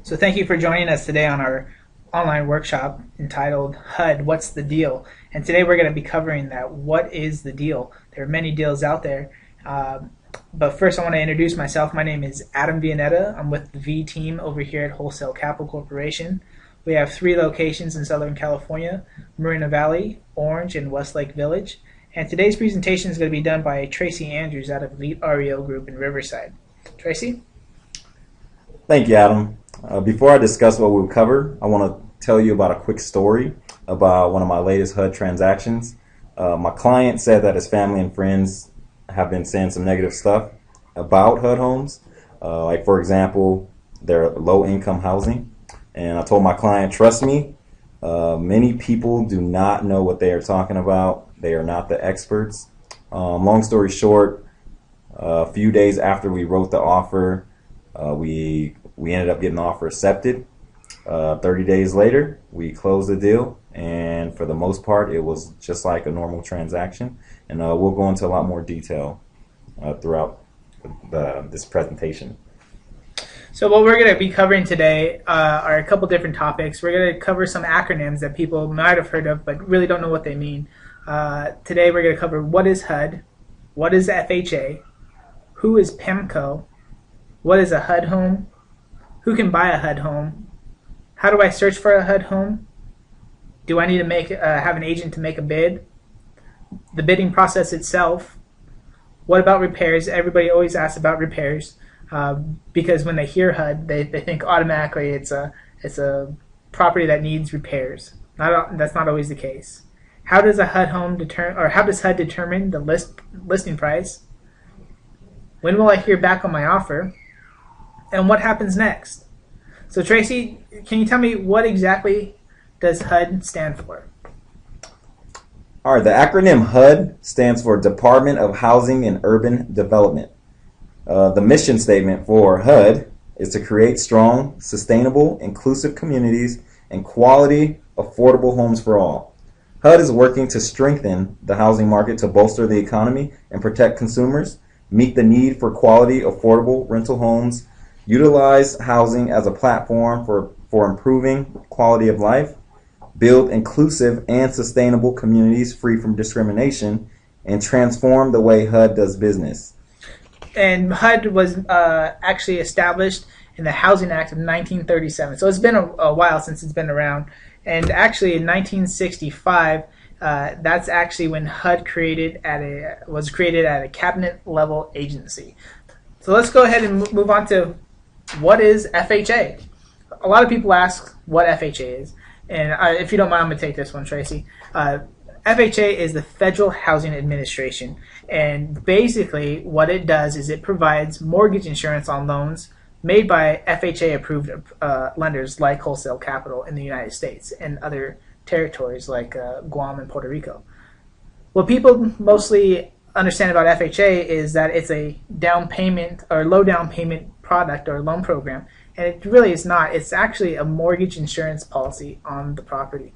So thank you for joining us today on our online workshop entitled HUD, What's the Deal? And today we're going to be covering that. What is the deal? There are many deals out there. But first I want to introduce myself. My name is Adam Villaneda. I'm with the V team over here at Wholesale Capital Corporation. We have 3 locations in Southern California: Moreno Valley, Orange, and Westlake Village. And today's presentation is going to be done by Tracy Andrews out of Elite REO Group in Riverside. Tracy? Thank you, Adam. Before I discuss what we'll cover, I want to tell you about a quick story about one of my latest HUD transactions. My client said that his family and friends have been saying some negative stuff about HUD homes. Like, for example, they're low-income housing. And I told my client, trust me, many people do not know what they are talking about. They are not the experts. Long story short, a few days after we wrote the offer, we ended up getting the offer accepted. 30 days later, we closed the deal, and for the most part, it was just like a normal transaction. And we'll go into a lot more detail throughout this presentation. So what we're going to be covering today are a couple different topics. We're going to cover some acronyms that people might have heard of but really don't know what they mean. Today we're going to cover what is HUD, what is FHA, who is PIMCO, what is a HUD home, who can buy a HUD home, how do I search for a HUD home, do I need to have an agent to make a bid, the bidding process itself, what about repairs. Everybody always asks about repairs because when they hear HUD, they think automatically it's a property that needs repairs. That's not always the case. How does a HUD home how does HUD determine the listing price? When will I hear back on my offer? And what happens next? So Tracy, can you tell me what exactly does HUD stand for? All right, the acronym HUD stands for Department of Housing and Urban Development. The mission statement for HUD is to create strong, sustainable, inclusive communities and quality, affordable homes for all. HUD is working to strengthen the housing market to bolster the economy and protect consumers, meet the need for quality, affordable rental homes, utilize housing as a platform for improving quality of life, build inclusive and sustainable communities free from discrimination, and transform the way HUD does business. And HUD was actually established in the Housing Act of 1937. So it's been a while since it's been around. And actually in 1965, that's actually when HUD was created at a cabinet level agency. So let's go ahead and move on to what is FHA. A lot of people ask what FHA is. And if you don't mind, I'm going to take this one, Tracy. FHA is the Federal Housing Administration, and basically what it does is it provides mortgage insurance on loans made by FHA-approved lenders like Wholesale Capital in the United States and other territories like Guam and Puerto Rico. What people mostly understand about FHA is that it's a down payment or low down payment product or loan program, and it really is not. It's actually a mortgage insurance policy on the property.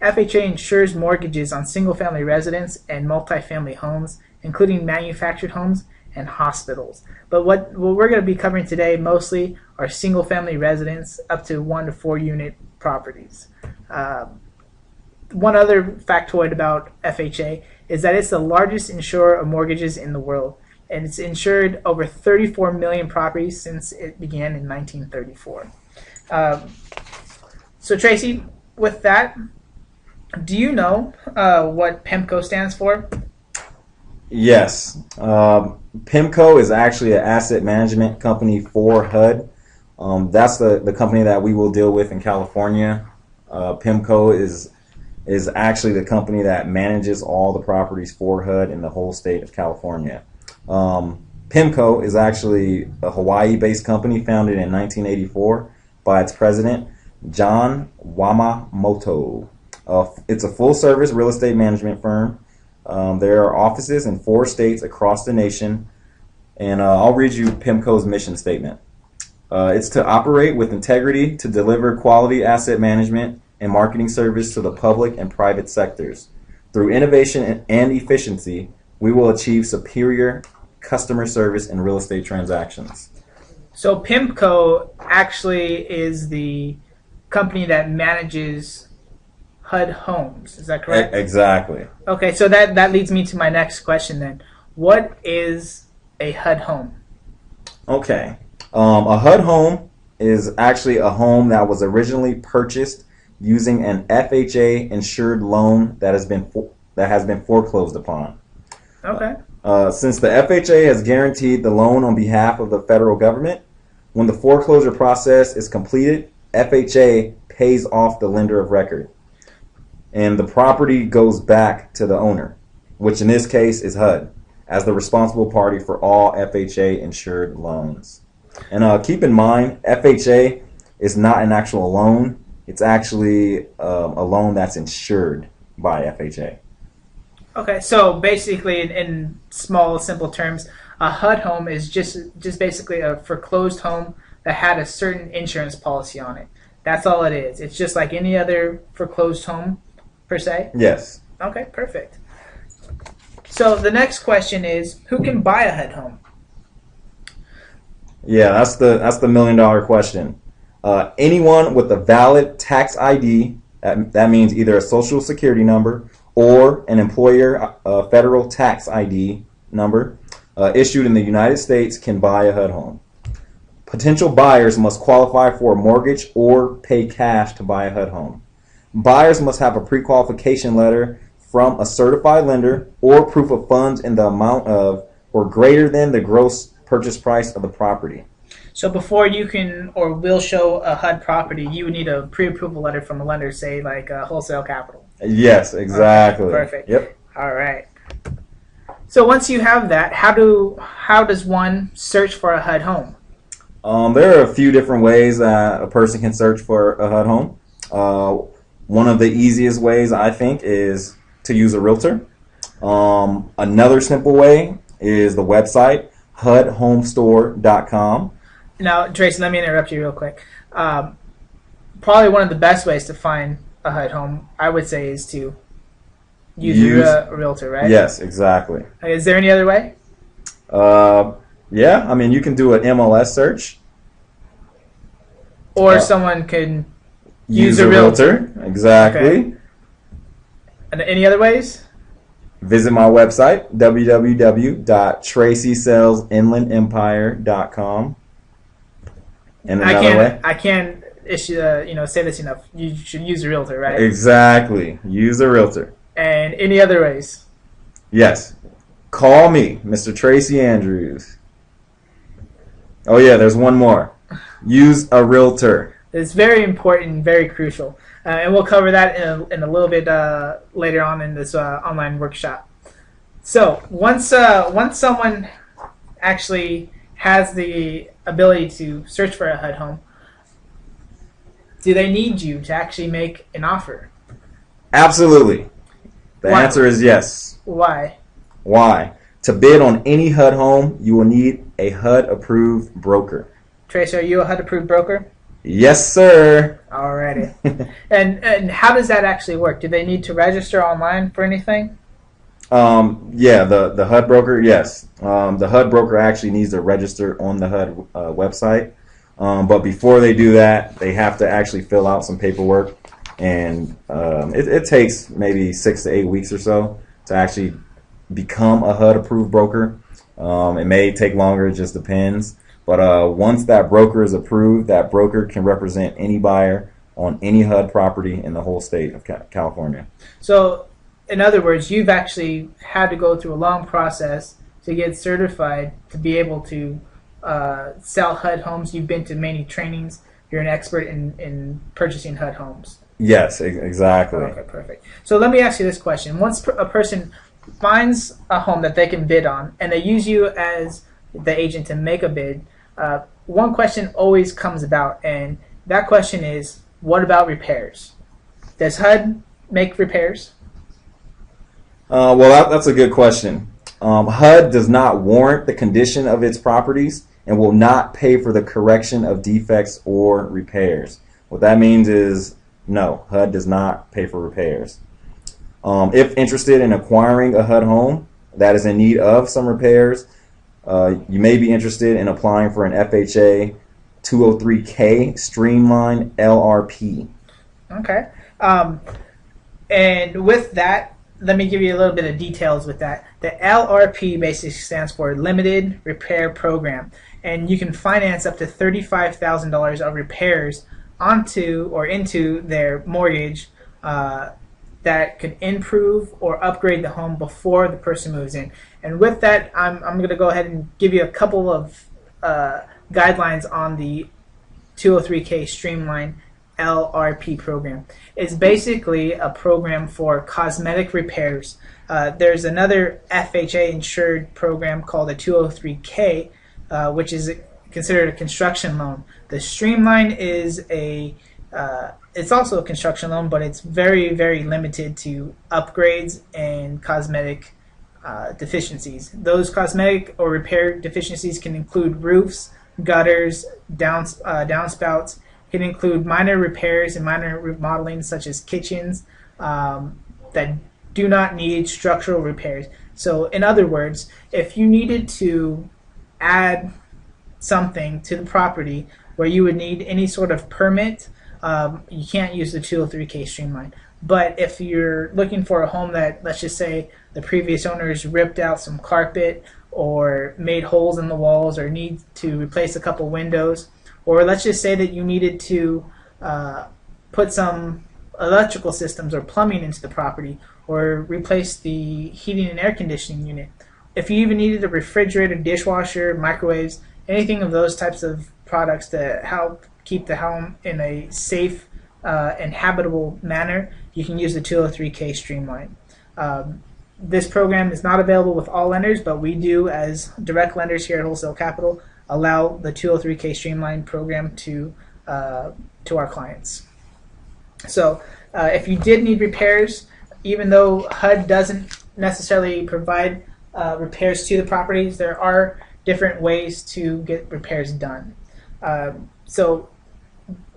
FHA insures mortgages on single-family residence and multifamily homes, including manufactured homes and hospitals. But what we're going to be covering today mostly are single-family residence up to 1 to 4 unit properties. One other factoid about FHA is that it's the largest insurer of mortgages in the world, and it's insured over 34 million properties since it began in 1934. So Tracy, with that, do you know what PIMCO stands for? Yes. PIMCO is actually an asset management company for HUD. That's the company that we will deal with in California. PIMCO is actually the company that manages all the properties for HUD in the whole state of California. PIMCO is actually a Hawaii-based company founded in 1984 by its president, John Wamamoto. It's a full-service real estate management firm. There are offices in 4 states across the nation, and I'll read you PIMCO's mission statement. It's to operate with integrity to deliver quality asset management and marketing service to the public and private sectors. Through innovation and efficiency, we will achieve superior customer service in real estate transactions. So PIMCO actually is the company that manages HUD homes. Is that correct? Exactly. Okay, so that leads me to my next question then. What is a HUD home? Okay. A HUD home is actually a home that was originally purchased using an FHA insured loan that has been foreclosed upon. Okay. Since the FHA has guaranteed the loan on behalf of the federal government, when the foreclosure process is completed, FHA pays off the lender of record, and the property goes back to the owner, which in this case is HUD, as the responsible party for all FHA insured loans. And keep in mind, FHA is not an actual loan. It's actually a loan that's insured by FHA. Okay, so basically, in small, simple terms, a HUD home is just basically a foreclosed home that had a certain insurance policy on it. That's all it is. It's just like any other foreclosed home, per se? Yes. Okay, perfect. So the next question is, who can buy a HUD home? Yeah, that's the $1,000,000 question. Anyone with a valid tax ID, that means either a social security number or an employer federal tax ID number issued in the United States, can buy a HUD home. Potential buyers must qualify for a mortgage or pay cash to buy a HUD home. Buyers must have a pre-qualification letter from a certified lender or proof of funds in the amount of or greater than the gross purchase price of the property. So before you can or will show a HUD property, you would need a pre-approval letter from a lender, say like Wholesale Capital. Yes, exactly. Okay, perfect. Yep. All right. So once you have that, how does one search for a HUD home? There are a few different ways that a person can search for a HUD home. One of the easiest ways, I think, is to use a realtor. Another simple way is the website, HUDHomestore.com. Now, Tracy, let me interrupt you real quick. Probably one of the best ways to find a HUD home, I would say, is to use a realtor, right? Yes, exactly. Is there any other way? Yeah, I mean, you can do an MLS search. Or someone can Use a realtor. Exactly. Okay. And any other ways? Visit my website, www.tracysellsinlandempire.com. And another way? I can't say this enough. You should use a realtor, right? Exactly. Use a realtor. And any other ways? Yes. Call me, Mr. Tracy Andrews. Oh, yeah, there's one more. Use a realtor. It's very important, very crucial. And we'll cover that in a little bit later on in this online workshop. So once someone actually has the ability to search for a HUD home, do they need you to actually make an offer? Absolutely. The Why? answer is yes. Why? Why? To bid on any HUD home, you will need a HUD-approved broker. Tracy, are you a HUD-approved broker? Yes, sir. Alrighty. And how does that actually work? Do they need to register online for anything? Yeah, the HUD broker, yes. The HUD broker actually needs to register on the HUD website. But before they do that, they have to actually fill out some paperwork. And it takes maybe 6 to 8 weeks or so to actually become a HUD-approved broker. It may take longer, it just depends. But once that broker is approved, that broker can represent any buyer on any HUD property in the whole state of California. So, in other words, you've actually had to go through a long process to get certified to be able to sell HUD homes. You've been to many trainings. You're an expert in purchasing HUD homes. Yes, exactly. Okay, perfect. So let me ask you this question. Once a person finds a home that they can bid on, and they use you as the agent to make a bid, one question always comes about, and that question is, what about repairs? Does HUD make repairs? Well, that's a good question. HUD does not warrant the condition of its properties and will not pay for the correction of defects or repairs. What that means is, no, HUD does not pay for repairs. If interested in acquiring a HUD home that is in need of some repairs, You may be interested in applying for an FHA 203K Streamline LRP. Okay. And with that, let me give you a little bit of details with that. The LRP basically stands for Limited Repair Program, and you can finance up to $35,000 of repairs onto or into their mortgage that could improve or upgrade the home before the person moves in. And with that, I'm going to go ahead and give you a couple of guidelines on the 203K Streamline LRP program. It's basically a program for cosmetic repairs. There's another FHA insured program called a 203K, which is considered a construction loan. The Streamline is it's also a construction loan, but it's very, very limited to upgrades and cosmetic deficiencies. Those cosmetic or repair deficiencies can include roofs, gutters, downspouts. It can include minor repairs and minor remodeling, such as kitchens, that do not need structural repairs. So, in other words, if you needed to add something to the property where you would need any sort of permit, you can't use the 203K Streamline. But if you're looking for a home that, let's just say, the previous owners ripped out some carpet or made holes in the walls or need to replace a couple windows, or let's just say that you needed to put some electrical systems or plumbing into the property or replace the heating and air conditioning unit. If you even needed a refrigerator, dishwasher, microwaves, anything of those types of products to help keep the home in a safe and habitable manner, you can use the 203K Streamline. This program is not available with all lenders, but we do, as direct lenders here at Wholesale Capital, allow the 203K Streamline program to our clients. So if you did need repairs, even though HUD doesn't necessarily provide repairs to the properties, there are different ways to get repairs done. So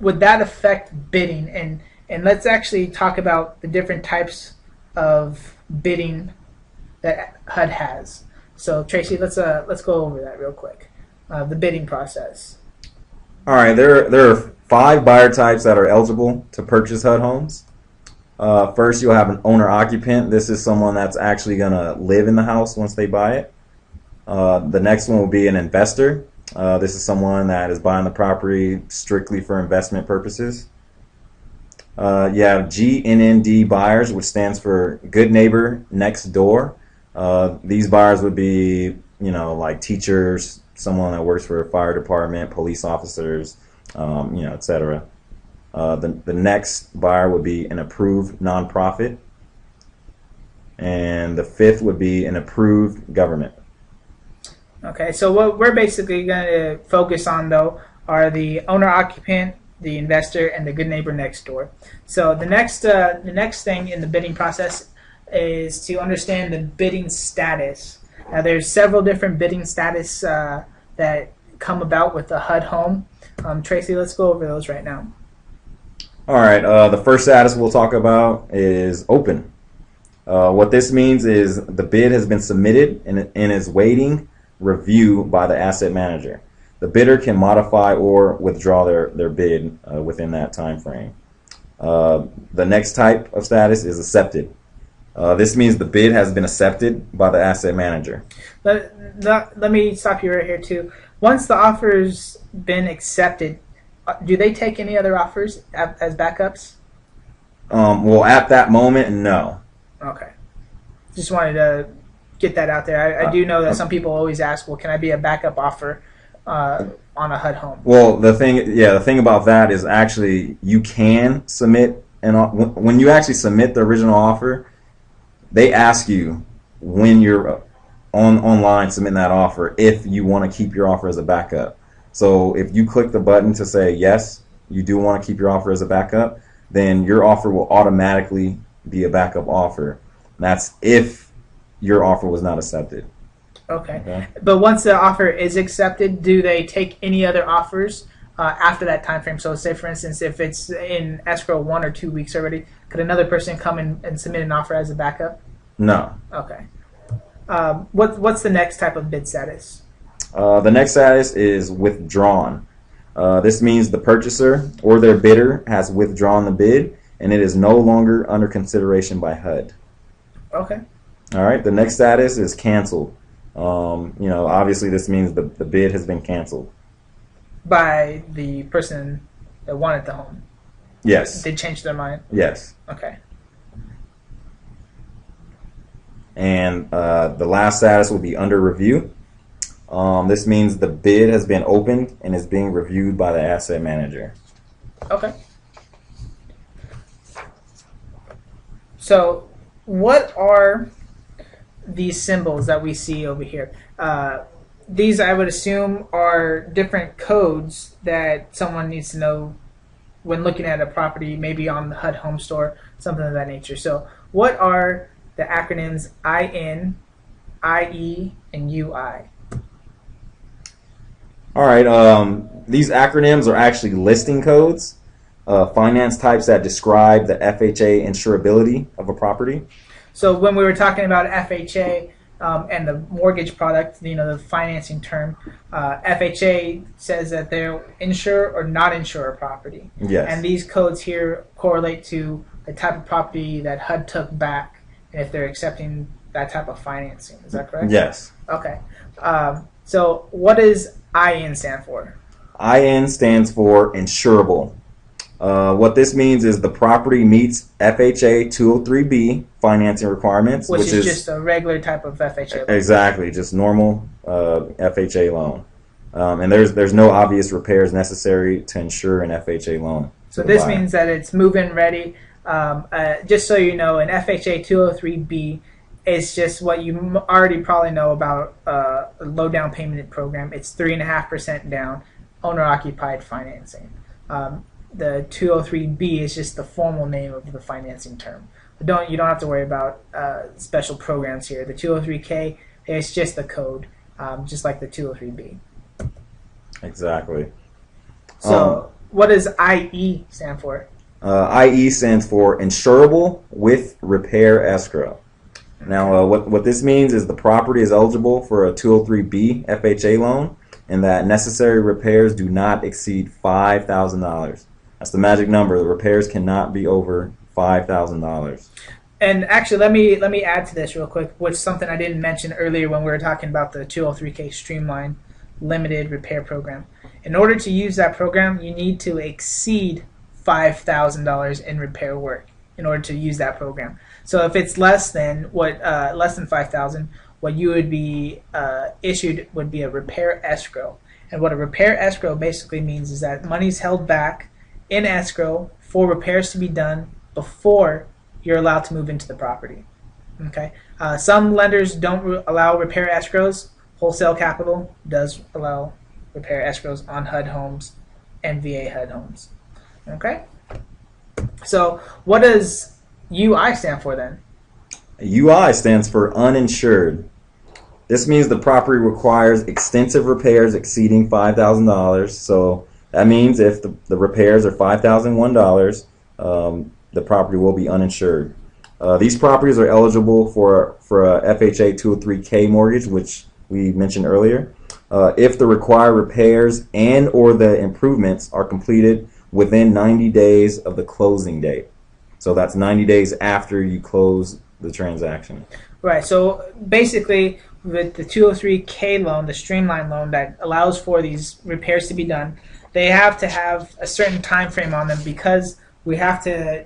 would that affect bidding? And let's actually talk about the different types of bidding that HUD has. So Tracy, let's go over that real quick. The bidding process. All right, there are 5 buyer types that are eligible to purchase HUD homes. First, you'll have an owner-occupant. This is someone that's actually going to live in the house once they buy it. The next one will be an investor. This is someone that is buying the property strictly for investment purposes. You have GNND buyers, which stands for Good Neighbor Next Door. These buyers would be, like teachers, someone that works for a fire department, police officers, etc. The next buyer would be an approved nonprofit, and the 5th would be an approved government. Okay, so what we're basically going to focus on, though, are the owner-occupant, the investor, and the good neighbor next door. So the next thing in the bidding process is to understand the bidding status. Now, there's several different bidding status that come about with the HUD Home. Tracy, let's go over those right now. All right, the first status we'll talk about is open. What this means is the bid has been submitted and is waiting review by the asset manager. The bidder can modify or withdraw their bid within that time frame. The next type of status is accepted. This means the bid has been accepted by the asset manager. Let me stop you right here too. Once the offer's been accepted, do they take any other offers as backups? Well, at that moment, no. Okay. Just wanted to get that out there. I do know that some people always ask, well, can I be a backup offer on a HUD Home? Well, the thing about that is actually you can submit, and when you actually submit the original offer, they ask you when you're online submitting that offer if you want to keep your offer as a backup. So if you click the button to say yes, you do want to keep your offer as a backup, then your offer will automatically be a backup offer. That's if your offer was not accepted. Okay. But once the offer is accepted, do they take any other offers after that time frame? So say, for instance, if it's in escrow 1 or 2 weeks already, could another person come and submit an offer as a backup? No. Okay. What's the next type of bid status? The next status is withdrawn. This means the purchaser or their bidder has withdrawn the bid and it is no longer under consideration by HUD. Okay. All right. The next status is canceled. Obviously this means the bid has been canceled. By the person that wanted the home? Yes. They changed their mind? Yes. Okay. And the last status will be under review. This means the bid has been opened and is being reviewed by the asset manager. Okay. So what are these symbols that we see over here? These, I would assume, are different codes that someone needs to know when looking at a property, maybe on the HUD Home Store, something of that nature. So what are the acronyms IN, IE, and UI? All right. These acronyms are actually listing codes, finance types that describe the FHA insurability of a property. So when we were talking about FHA and the mortgage product, the financing term, FHA says that they'll insure or not insure a property. Yes. And these codes here correlate to the type of property that HUD took back and if they're accepting that type of financing. Is that correct? Yes. Okay. So what does IN stand for? IN stands for insurable. What this means is the property meets FHA 203B financing requirements, Which is just a regular type of FHA loan. Exactly, just normal FHA loan. And there's no obvious repairs necessary to insure an FHA loan. So this means that it's move-in ready. Just so you know, an FHA 203B is just what you already probably know about a low down payment program. It's 3.5% down, owner-occupied financing. The 203B is just the formal name of the financing term. You don't have to worry about special programs here. The 203K is just the code, just like the 203B. Exactly. So what does IE stand for? IE stands for insurable with repair escrow. Now, what this means is the property is eligible for a 203B FHA loan, and that necessary repairs do not exceed $5,000. That's the magic number. The repairs cannot be over $5,000. And actually, let me add to this real quick, which is something I didn't mention earlier when we were talking about the 203K Streamline Limited Repair Program. In order to use that program, you need to exceed $5,000 in repair work in order to use that program. So if it's less than $5,000, what you would be issued would be a repair escrow. And what a repair escrow basically means is that money's held back in escrow for repairs to be done before you're allowed to move into the property. Okay. Some lenders don't allow repair escrows. Wholesale Capital does allow repair escrows on HUD homes and VA HUD homes. Okay. So what does UI stand for then? UI stands for uninsured. This means the property requires extensive repairs exceeding $5,000. So that means if the repairs are $5,001, the property will be uninsured. These properties are eligible for a FHA 203K mortgage, which we mentioned earlier, if the required repairs and or the improvements are completed within 90 days of the closing date. So that's 90 days after you close the transaction. Right. So basically, with the 203K loan, the Streamline loan that allows for these repairs to be done, they have to have a certain time frame on them because we have to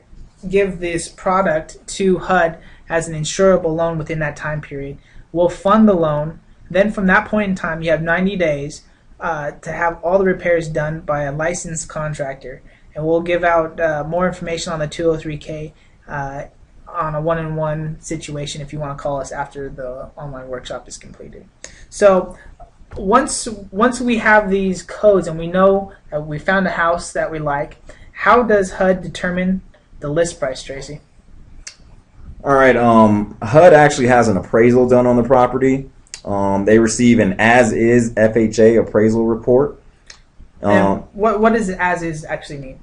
give this product to HUD as an insurable loan within that time period. We'll fund the loan. Then from that point in time, you have 90 days to have all the repairs done by a licensed contractor. And we'll give out more information on the 203K on a one-on-one situation if you want to call us after the online workshop is completed. So once we have these codes and we know that we found a house that we like, how does HUD determine the list price, Tracy? All right. HUD actually has an appraisal done on the property. They receive an as-is FHA appraisal report. And what does as-is actually mean?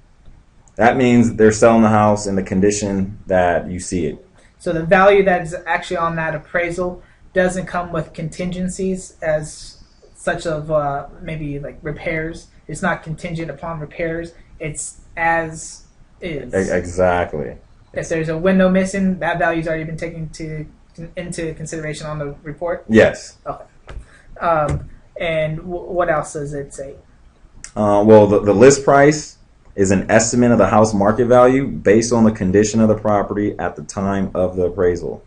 That means they're selling the house in the condition that you see it. So the value that is actually on that appraisal doesn't come with contingencies, as such of maybe like repairs. It's not contingent upon repairs. It's as is. Exactly. If there's a window missing, that value's already been taken into consideration on the report? Yes. Okay. And what else does it say? Well, the list price is an estimate of the house market value based on the condition of the property at the time of the appraisal.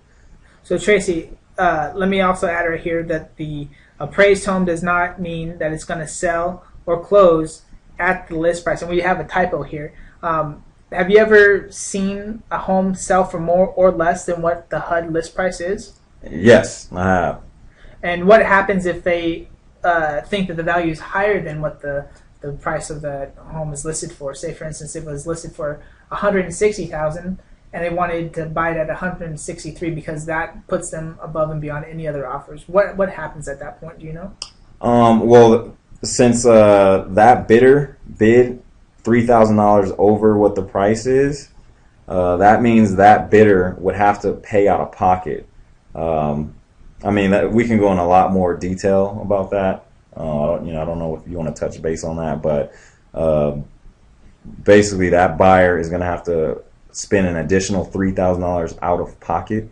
So Tracy, let me also add right here that the appraised home does not mean that it's going to sell or close at the list price. And we have a typo here. Have you ever seen a home sell for more or less than what the HUD list price is? Yes, I have. And what happens if they think that the value is higher than what the price of the home is listed for? Say, for instance, it was listed for $160,000, and they wanted to buy it at $163,000 because that puts them above and beyond any other offers. What happens at that point? Do you know? Well, since that bidder bid $3,000 over what the price is, that means that bidder would have to pay out of pocket. I mean, we can go in a lot more detail about that. I don't know if you want to touch base on that, but basically that buyer is going to have to spend an additional $3,000 out of pocket,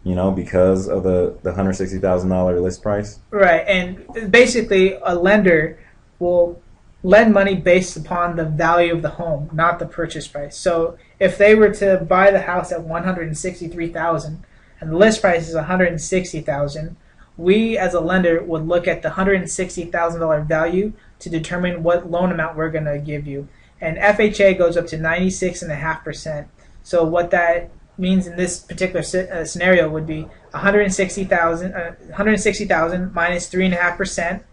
because of the $160,000 list price. Right, and basically a lender will lend money based upon the value of the home, not the purchase price. So if they were to buy the house at $163,000 and the list price is $160,000, we as a lender would look at the $160,000 value to determine what loan amount we're going to give you. And FHA goes up to 96.5%. So what that means in this particular scenario would be $160,000 minus 3.5%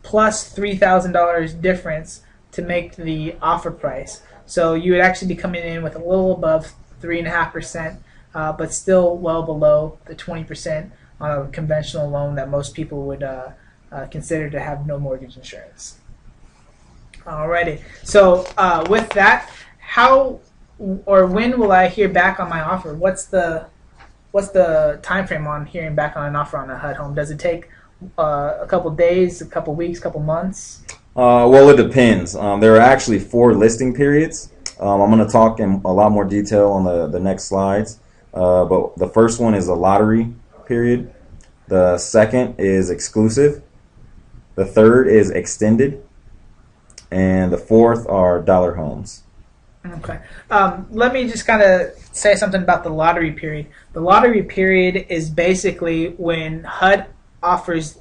plus $3,000 difference to make the offer price. So you would actually be coming in with a little above 3.5%, but still well below the 20% on a conventional loan that most people would consider to have no mortgage insurance. Alrighty. So with that, how or when will I hear back on my offer? What's the time frame on hearing back on an offer on a HUD home? Does it take a couple days, a couple weeks, a couple months? Well, it depends. There are actually 4 listing periods. I'm going to talk in a lot more detail on the next slides. But the first one is a lottery period. The second is exclusive. The third is extended. And the fourth are dollar homes. Okay. Let me just kind of say something about the lottery period. The lottery period is basically when HUD offers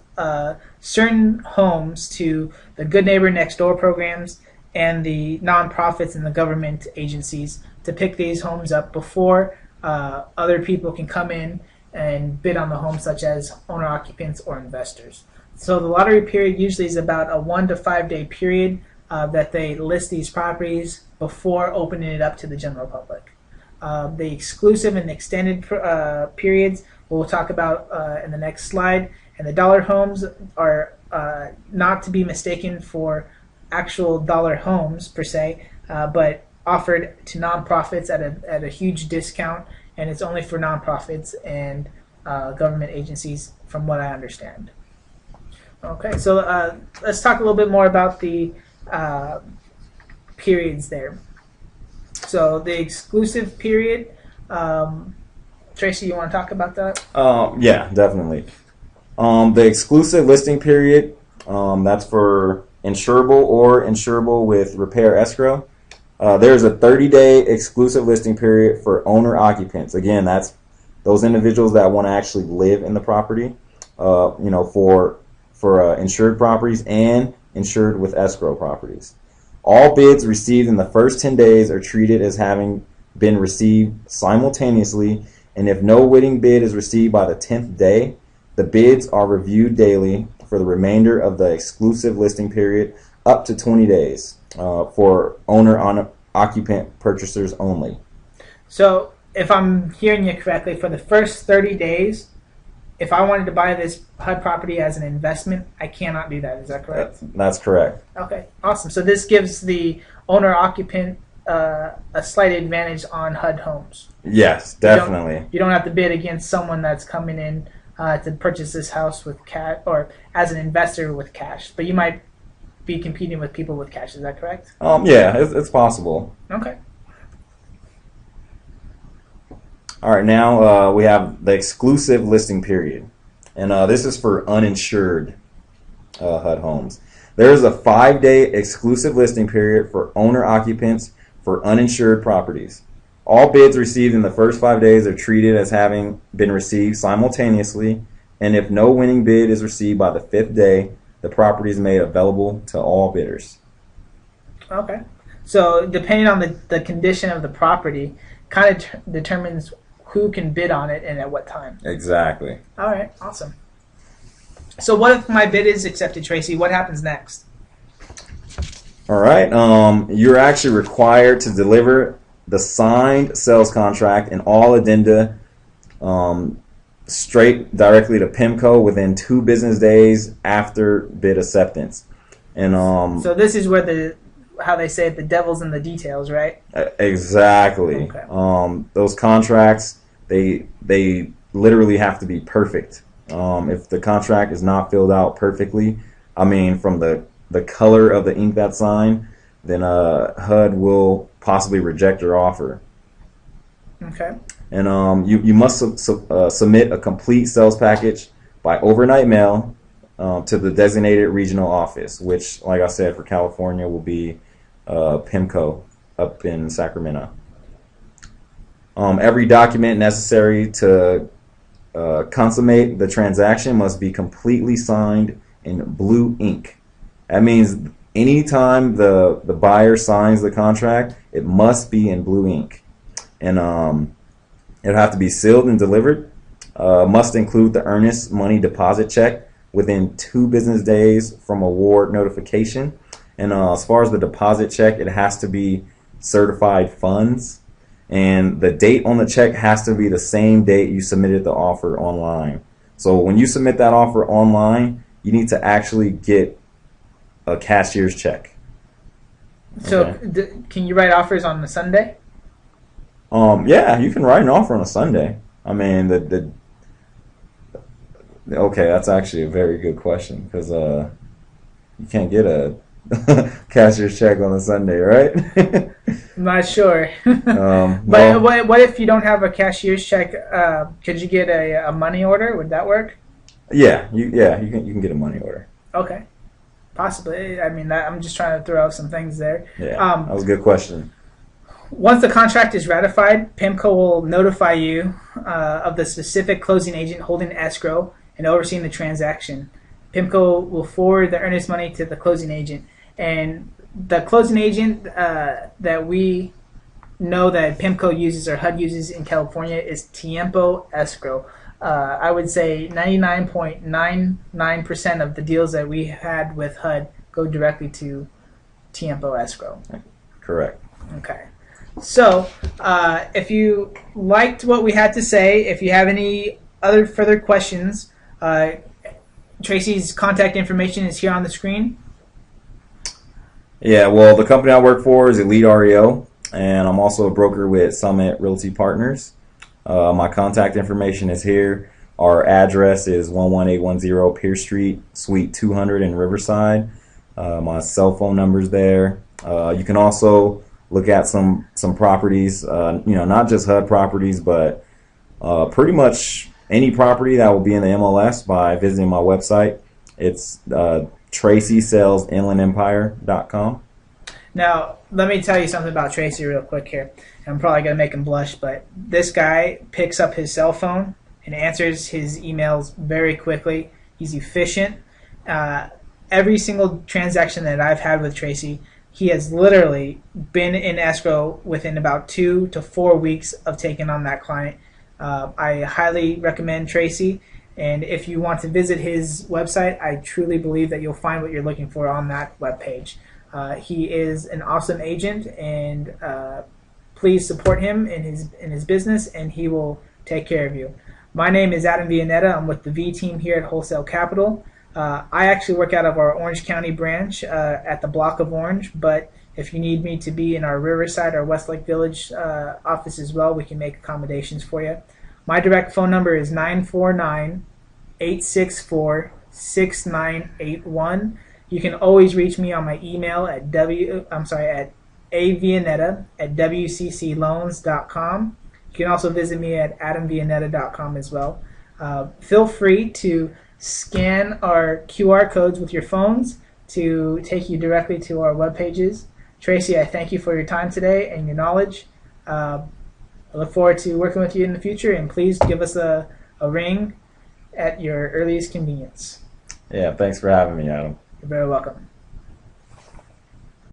certain homes to the Good Neighbor Next Door programs and the nonprofits and the government agencies to pick these homes up before other people can come in and bid on the home, such as owner-occupants or investors. So the lottery period usually is about a 1 to 5 day period that they list these properties before opening it up to the general public. The exclusive and extended periods we'll talk about in the next slide. And the dollar homes are not to be mistaken for actual dollar homes per se, but offered to nonprofits at a huge discount, and it's only for nonprofits and government agencies, from what I understand. Okay, so let's talk a little bit more about the periods there. So the exclusive period, Tracy, you want to talk about that? Yeah, definitely. The exclusive listing period, that's for insurable or insurable with repair escrow. There's a 30-day exclusive listing period for owner occupants. Again, that's those individuals that want to actually live in the property, for insured properties and insured with escrow properties. All bids received in the first 10 days are treated as having been received simultaneously, and if no winning bid is received by the 10th day, the bids are reviewed daily for the remainder of the exclusive listing period up to 20 days for owner-occupant purchasers only. So if I'm hearing you correctly, for the first 30 days, if I wanted to buy this HUD property as an investment, I cannot do that. Is that correct? That's correct. Okay, awesome. So this gives the owner-occupant a slight advantage on HUD homes. Yes, definitely. You don't have to bid against someone that's coming in to purchase this house with cash, or as an investor with cash. But you might be competing with people with cash. Is that correct? Yeah, it's possible. Okay. All right, now we have the exclusive listing period, and this is for uninsured HUD homes. There is a 5-day exclusive listing period for owner occupants for uninsured properties. All bids received in the first 5 days are treated as having been received simultaneously, and if no winning bid is received by the 5th day, the property is made available to all bidders. Okay. So depending on the condition of the property, kind of determines who can bid on it and at what time. Exactly. All right. Awesome. So what if my bid is accepted, Tracy? What happens next? All right. You're actually required to deliver the signed sales contract and all addenda straight directly to PIMCO within 2 business days after bid acceptance. And so this is where how they say it, the devil's in the details, right? Exactly. Okay. Those contracts, they literally have to be perfect. If the contract is not filled out perfectly, I mean, from the color of the ink that's signed, then HUD will possibly reject your offer. Okay. And you must submit a complete sales package by overnight mail to the designated regional office, which, like I said, for California will be PIMCO up in Sacramento. Every document necessary to consummate the transaction must be completely signed in blue ink. That means anytime the buyer signs the contract, it must be in blue ink. And it'll have to be sealed and delivered. Must include the earnest money deposit check within 2 business days from award notification. And as far as the deposit check, it has to be certified funds. And the date on the check has to be the same date you submitted the offer online. So when you submit that offer online, you need to actually get a cashier's check. So Okay. can you write offers on a Sunday? Yeah, you can write an offer on a Sunday. I mean, okay, that's actually a very good question, because you can't get a cashier's check on a Sunday, right? I'm not sure. Well, But what if you don't have a cashier's check? Could you get a money order? Would that work? yeah, you can get a money order. Okay, possibly. I mean, I'm just trying to throw out some things there. Yeah, that was a good question. Once the contract is ratified, PIMCO will notify you of the specific closing agent holding escrow and overseeing the transaction. PIMCO will forward the earnest money to the closing agent, and the closing agent that we know that PIMCO uses or HUD uses in California is Tiempo Escrow. I would say 99.99% of the deals that we had with HUD go directly to Tiempo Escrow. Correct. Okay. So, if you liked what we had to say, if you have any other further questions, Tracy's contact information is here on the screen. Yeah, well, the company I work for is Elite REO, and I'm also a broker with Summit Realty Partners. My contact information is here. Our address is 11810 Pierce Street, Suite 200 in Riverside. My cell phone number's there. You can also look at some properties, not just HUD properties, but pretty much any property that will be in the MLS by visiting my website. It's TracySalesInlandEmpire.com. Now, let me tell you something about Tracy real quick here. I'm probably going to make him blush, but this guy picks up his cell phone and answers his emails very quickly. He's efficient. Every single transaction that I've had with Tracy, he has literally been in escrow within about 2 to 4 weeks of taking on that client. I highly recommend Tracy, and if you want to visit his website, I truly believe that you'll find what you're looking for on that webpage. He is an awesome agent, and please support him in his business, and he will take care of you. My name is Adam Villaneda. I'm with the V team here at Wholesale Capital. I actually work out of our Orange County branch at the Block of Orange, but if you need me to be in our Riverside or Westlake Village office as well, we can make accommodations for you. My direct phone number is 949 864-6981. You can always reach me on my email at avianetta@wccloans.com. You can also visit me at adamvillaneda.com as well. Feel free to scan our QR codes with your phones to take you directly to our web pages. Tracy, I thank you for your time today and your knowledge. I look forward to working with you in the future, and please give us a ring at your earliest convenience. Yeah, thanks for having me, Adam. You're very welcome.